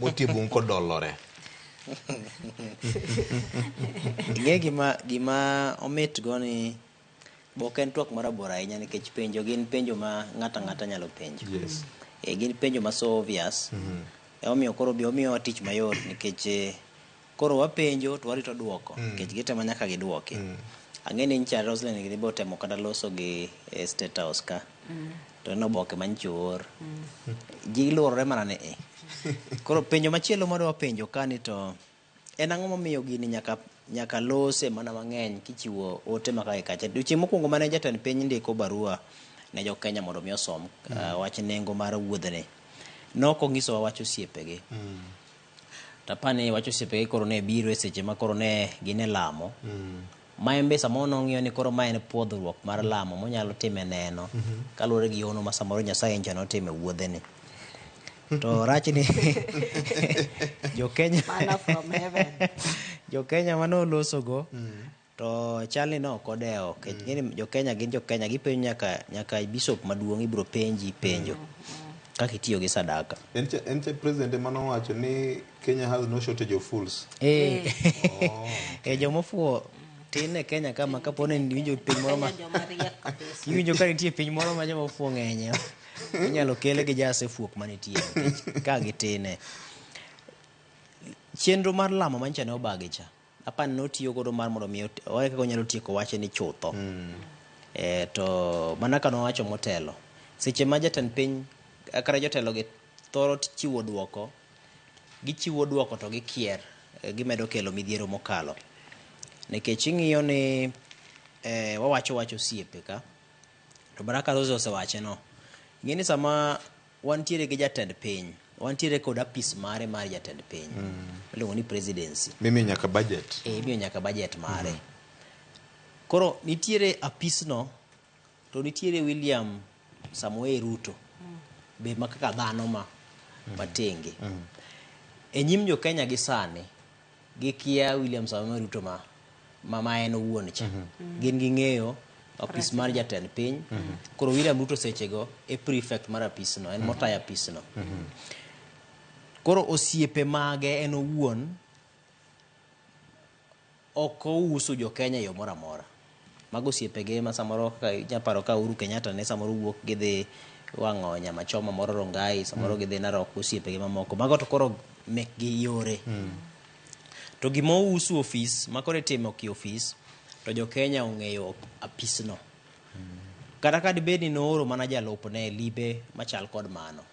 motibung kodolore. Ing'e gima omit go ni bok en twak marabora ahinya nikech penjo gin penjo ma ng'ata nyalo penjo. Yes. Gin penjo ma so obvious. Omiyo koro omiyo tich mayot nikech koro wapenjo to warito duoko nikech gitema nyaka giduoki. Ang'e ni ncha Roslyn ni bo temo kata loso gi State House ka. To no boke manchor. Ji lurore mana ne Koro penjo machielo madwa penjo kani to en ang'o momiyo gini nyaka lose mana mang'eny kichiwo ote maka kacha. Duchi mokwongo mane jatend piny ndiko barua ne jo Kenya mondo mi osom wach nengo mar wuodhene. Noko ng'iso wach osiepegi. Tapani wach osiepegi koro ne biro e seche ma koro ne gine lamo. Ma embe samoro nong'iyo ni koro ma en puodhruok mar lamo monyalo time neno kaluwore gi yono ma samoro Nyasaye nja notime wuodhene. To rachni jo Kenya jo Kenya manoloso go to chalni no kodeo ngeni jo Kenya gin jo Kenya gipenjo nyaka bishop maduong' ibro penji penjo kaka itiyo gi sadaka. Ente president manowacho ni Kenya has no shortage of fools. Jomofuo tin e Kenya kama kapone winjo piny moro ma winjo ka nitie piny moro ma jomofuo ng'enye inyalo kele gi jase fuok manitie ka gitine. Chenro mar lamo mancha ne obagi cha apani notiyo godo mar mondo mi oe kako nyalo tieko wache ni chutho. To mana ka nowacho motelo seche ma jatend piny kare jotelo gi thoro chiwo duoko gichiwo duoko to gikier gimedo kelo midhiero mokalo nikech ing'iyo ni wawacho osiepe ka to Baraka Rose osewache no. Ngini sama wantiere gi jatend piny wantiere kod apis mare mar jatend piny iluongo ni presidency. Mimi nyaka budget. Miyo nyaka budget mare. Koro nitiere apis no to nitiere William Samoei Ruto be makaka dhano ma matenge. E nyim jo Kenya gi sani gikia William Samoei Ruto ma en owuon cha. Gin ging'eyo apis mar jatend piny. Koro William Ruto sechego e prefect mar apis no en motaya apis no. Koro osiepe mage en owuon oko uso jo Kenya yo mora mora. Mago osiepe ge ma samoro ka nyaparo ka Uhuru Kenyatta ne samoro wuok gidhi wang'o nyama choma moro Rongai samoro gidhi Narok osiepe ge mamoko mago to koro mek gi yore. To gimo uso ofis makore timo ki ofis to jo Kenya ong'eyo apis no. Kata ka dibedi no oro mana jalupne libe machal kod mano.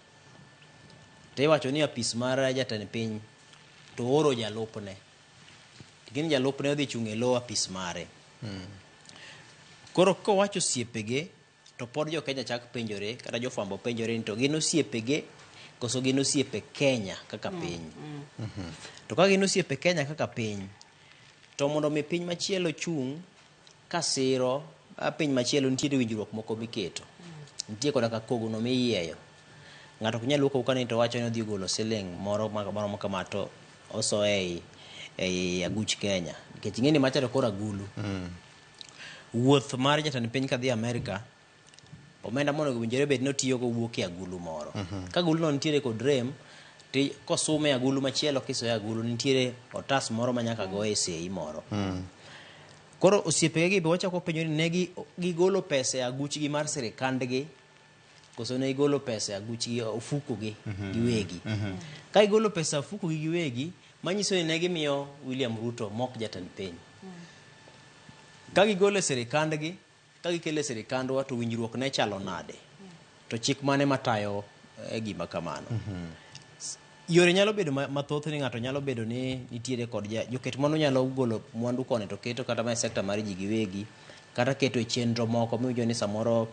Te wacho ni apis mar jatend piny to oro jalupne. Gin jalupne odhi chung' e lo apis mare. Koro ko wacho osiepege to pod jo Kenya chak penjore kata jo fwambo penjore ni to gin osiepege koso gin osiepe Kenya kaka piny. To ka gin osiepe Kenya kaka piny to mondo mi piny machielo chung' kasiro piny machielo nitiere winjruok moko miketo. Nitie koda ka kogo no miyieyo. Ng'ato ok nyal wuok kani to wacho ni odhi golo siling moro kama to oso ei aguch Kenya. Nikech ng'eni machalo kora agulu. Wuoth mar jatend piny kadhi Amerika omenda mondo winjore bed notiyo go wuok e agulu moro. Ka agulu no nitiere kod rem ti kosume agulu machielo kisoe agulu nitiere otas moro manyaka go e sei moro. Koro osiepe gi be wachako penjo ni ne gigolo pesa e aguchgi mar sirikandgi koso ne gigolo pesa e aguchgi ofuko gi giwegi. Ka gigolo pesa e ofuko gi giwegi manyiso ni ne gimiyo William Ruto mok jatend piny. Ka gigolo sirikandgi ka gikele sirikandwa to winjruok ne chalo nade. To chik mane matayo e gima kamano. Yore nyalo bedo mathoth ni ng'ato nyalo bedo ni nitiere kod joket mano nyalo golo mwandu kone to keto kata ma sekta mar ji giwegi kata keto e chenro moko miwinjo ni samoro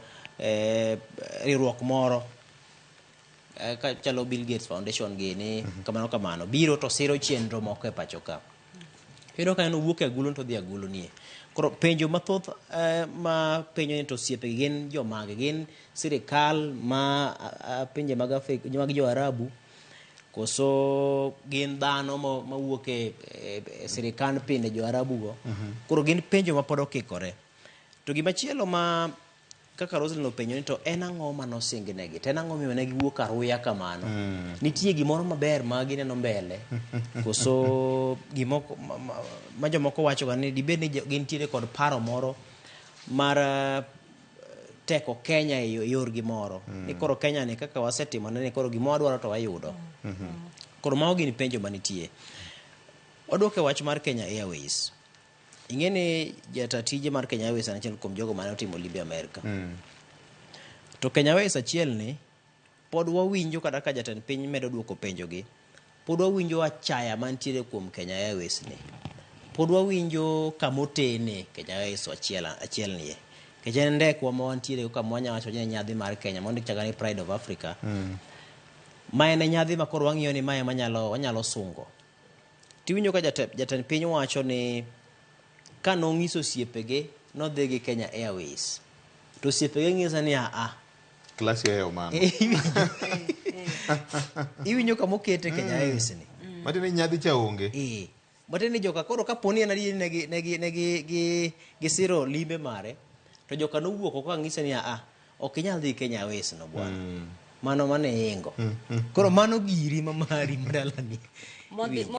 riwruok moro ka chalo Bill Gates Foundation gini kamano biro to siro chenro moko e pacho ka. Pero ka en wuok e agulu to dhi agulu nie. Koro penjo mathoth ma penjo ni to siepe gin jomage gin sirikal ma pinje mag Afrika mag jo Arabu koso gin dhano mawuok e sirikand pinde jo Arabu go. Koro gin penjo ma pod okikore. To gimachielo ma kaka Roslyn openjo ni to en ang'o manosingnegi, to en ang'o miyo ne giwuok aruya kamano. Nitie gimoro maber ma gineno mbele koso gimoko ma jomoko wacho ga ni dibed ni gintiere kod paro moro mar teko Kenya e yorgi moro, ni koro Kenya ni kaka wasetimone ni koro gima wadwaro to wayudo. Koro mago gin penjo manitie. Odwoke wach mar Kenya Airways. Ing'e ni jata tije mar Kenya Airways en achiel kuom jogo mane otimo Libya America. To Kenya Airways achiel ni pod wawinjo kata ka jatend piny medo dwoko penjogi, pod wawinjo achaya mantiere kuom Kenya Airways ni. Pod wawinjo kamotene Kenya Airways achiel ni. Kech en ndekwa ma wantiere kama wanyawacho ni nyadhi mar Kenya mondo chaga ni Pride of Africa. Ma en nyadhi ma koro wang'iyo ni mae wanyalo sungo. Tiwinjo ka jatend piny wacho ni ka nong'iso osiepege nodhi gi Kenya Airways, to osiepege ng'isa ni klasi ayo mano. Iwinjo kama okete Kenya Airways ni. Matini nyadhi cha onge. Matini joka koro kaponi en adieri negi siro limbe mare, to joka nowuok oko ng'isa ni ok inyal dhi Kenya Airways no bwana. Mano mane ingo. Koro mano giri ma mari madalani.